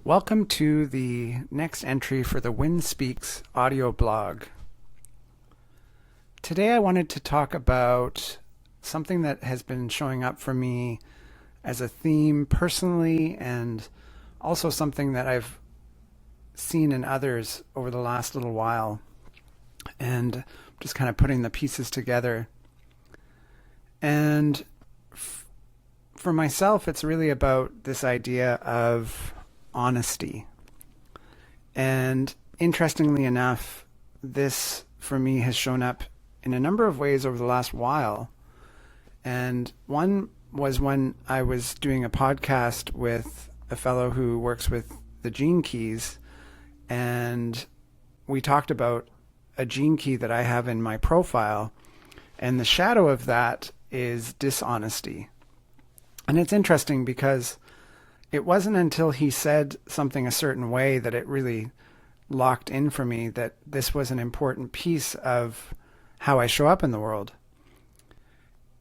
Welcome to the next entry for the Wind Speaks audio blog. Today I wanted to talk about something that has been showing up for me as a theme personally, and also something that I've seen in others over the last little while, and just kind of putting the pieces together. And for myself, it's really about this idea of honesty. And interestingly enough, this for me has shown up in a number of ways over the last while. And one was when I was doing a podcast with a fellow who works with the gene keys, and we talked about a gene key that I have in my profile, and the shadow of that is dishonesty. And it's interesting because it wasn't until he said something a certain way that it really locked in for me that this was an important piece of how I show up in the world.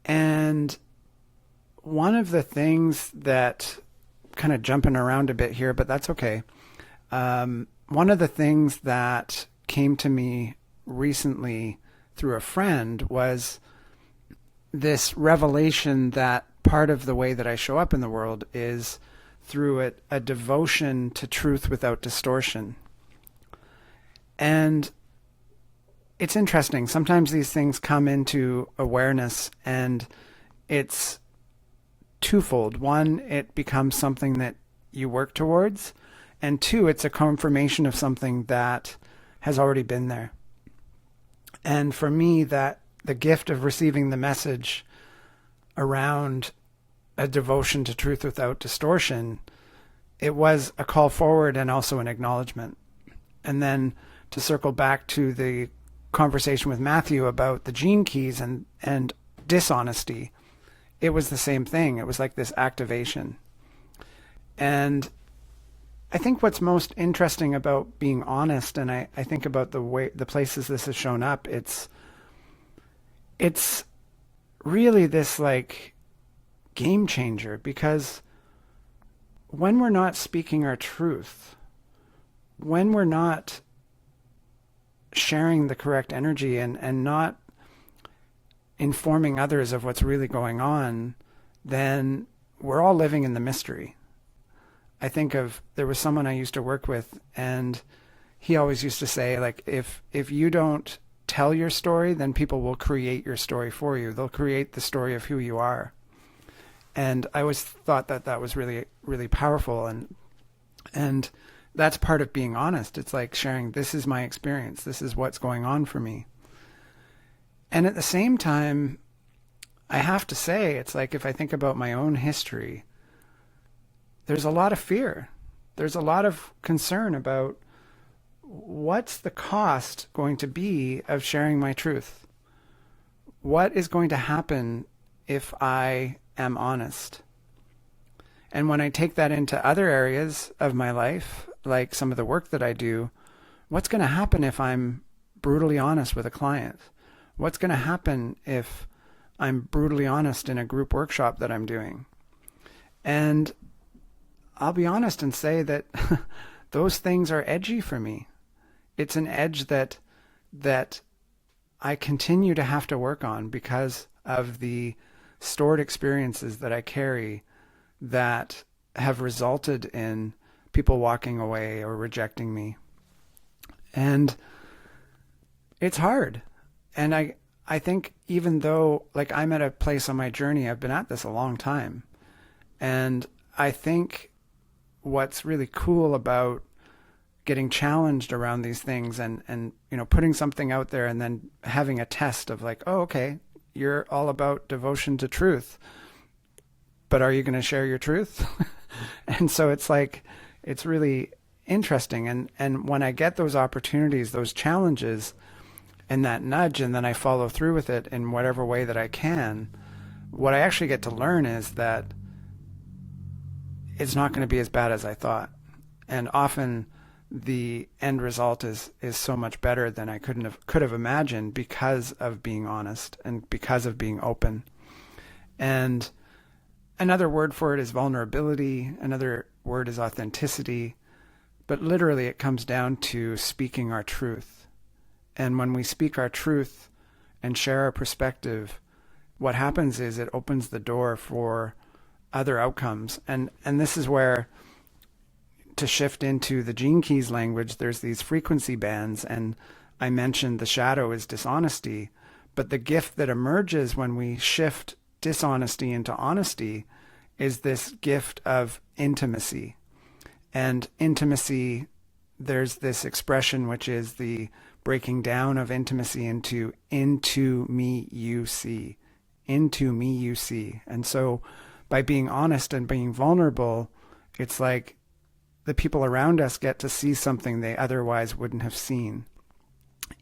And one of the things that, kind of jumping around a bit here, but that's okay. One of the things that came to me recently through a friend was this revelation that part of the way that I show up in the world is through a devotion to truth without distortion. And it's interesting. Sometimes these things come into awareness, and it's twofold. One, it becomes something that you work towards, and two, it's a confirmation of something that has already been there. And for me, that the gift of receiving the message around a devotion to truth without distortion, it was a call forward and also an acknowledgement. And then to circle back to the conversation with Matthew about the gene keys and dishonesty, it was the same thing. It was like this activation. And I think what's most interesting about being honest, and I think about the places this has shown up, it's really this like game changer, because when we're not speaking our truth, when we're not sharing the correct energy and not informing others of what's really going on, then we're all living in the mystery. I think there was someone I used to work with, and he always used to say, like, if you don't tell your story, then people will create your story for you. They'll create the story of who you are. And I always thought that was really, really powerful. And that's part of being honest. It's like sharing, this is my experience. This is what's going on for me. And at the same time, I have to say, it's like, if I think about my own history, there's a lot of fear. There's a lot of concern about what's the cost going to be of sharing my truth? What is going to happen if I am honest? And when I take that into other areas of my life, like some of the work that I do, what's going to happen if I'm brutally honest with a client? What's going to happen if I'm brutally honest in a group workshop that I'm doing? And I'll be honest and say that those things are edgy for me. It's an edge that I continue to have to work on because of the stored experiences that I carry that have resulted in people walking away or rejecting me. And it's hard. And I think, even though, like, I'm at a place on my journey, I've been at this a long time. And I think what's really cool about getting challenged around these things and putting something out there and then having a test of like, oh, okay, you're all about devotion to truth, but are you going to share your truth? And so it's like, it's really interesting. And when I get those opportunities, those challenges, and that nudge, and then I follow through with it in whatever way that I can, what I actually get to learn is that it's not going to be as bad as I thought. And often the end result is so much better than I could have imagined, because of being honest and because of being open. And another word for it is vulnerability. Another word is authenticity. But literally it comes down to speaking our truth. And when we speak our truth and share our perspective, what happens is it opens the door for other outcomes. And this is where, to shift into the Gene Keys language, there's these frequency bands, and I mentioned the shadow is dishonesty, but the gift that emerges when we shift dishonesty into honesty is this gift of intimacy. And intimacy, there's this expression which is the breaking down of intimacy into me you see, into me you see. And so by being honest and being vulnerable, it's like the people around us get to see something they otherwise wouldn't have seen.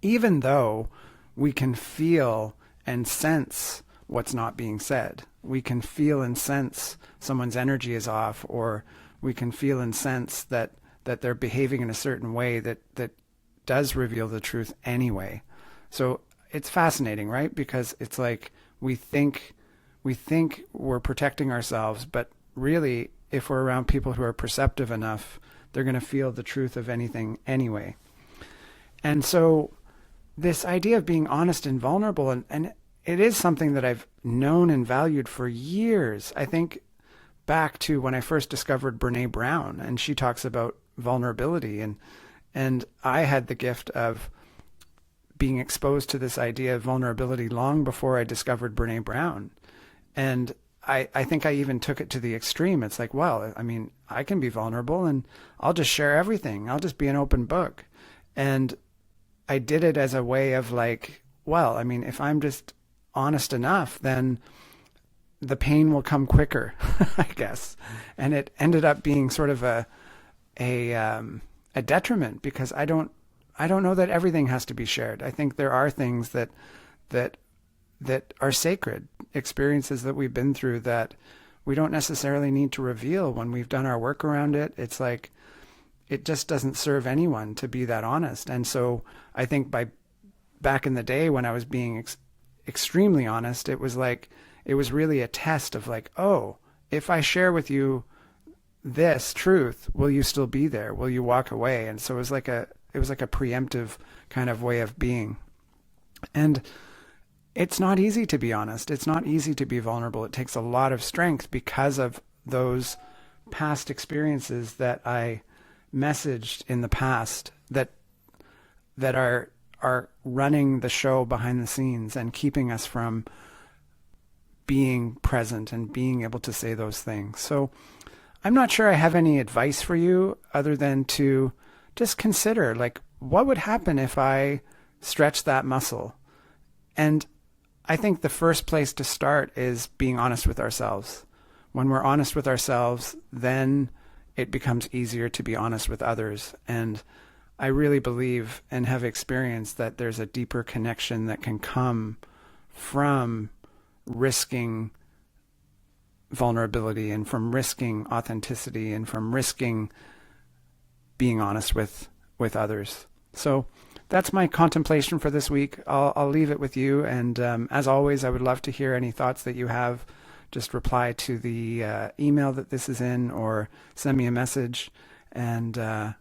Even though we can feel and sense what's not being said. We can feel and sense someone's energy is off, or we can feel and sense that they're behaving in a certain way that does reveal the truth anyway. So it's fascinating, right? Because it's like we think we're protecting ourselves, but really, if we're around people who are perceptive enough, they're going to feel the truth of anything anyway. And so this idea of being honest and vulnerable, and it is something that I've known and valued for years. I think back to when I first discovered Brene Brown, and she talks about vulnerability, and I had the gift of being exposed to this idea of vulnerability long before I discovered Brene Brown. And I think I even took it to the extreme. It's like, well, I mean, I can be vulnerable and I'll just share everything. I'll just be an open book. And I did it as a way of like, well, I mean, if I'm just honest enough, then the pain will come quicker, I guess. And it ended up being sort of a detriment, because I don't know that everything has to be shared. I think there are things that are sacred, experiences that we've been through that we don't necessarily need to reveal when we've done our work around it. It's like, it just doesn't serve anyone to be that honest. And so I think back in the day when I was being extremely honest, it was really a test of like, oh, if I share with you this truth, will you still be there? Will you walk away? And so it was like a preemptive kind of way of being. And it's not easy to be honest. It's not easy to be vulnerable. It takes a lot of strength because of those past experiences that I messaged in the past that are running the show behind the scenes and keeping us from being present and being able to say those things. So I'm not sure I have any advice for you other than to just consider, like, what would happen if I stretch that muscle? And I think the first place to start is being honest with ourselves. When we're honest with ourselves, then it becomes easier to be honest with others. And I really believe and have experienced that there's a deeper connection that can come from risking vulnerability and from risking authenticity and from risking being honest with others. So that's my contemplation for this week. I'll leave it with you. And as always, I would love to hear any thoughts that you have. Just reply to the email that this is in, or send me a message. And I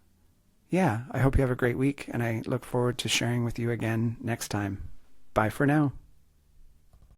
hope you have a great week, and I look forward to sharing with you again next time. Bye for now.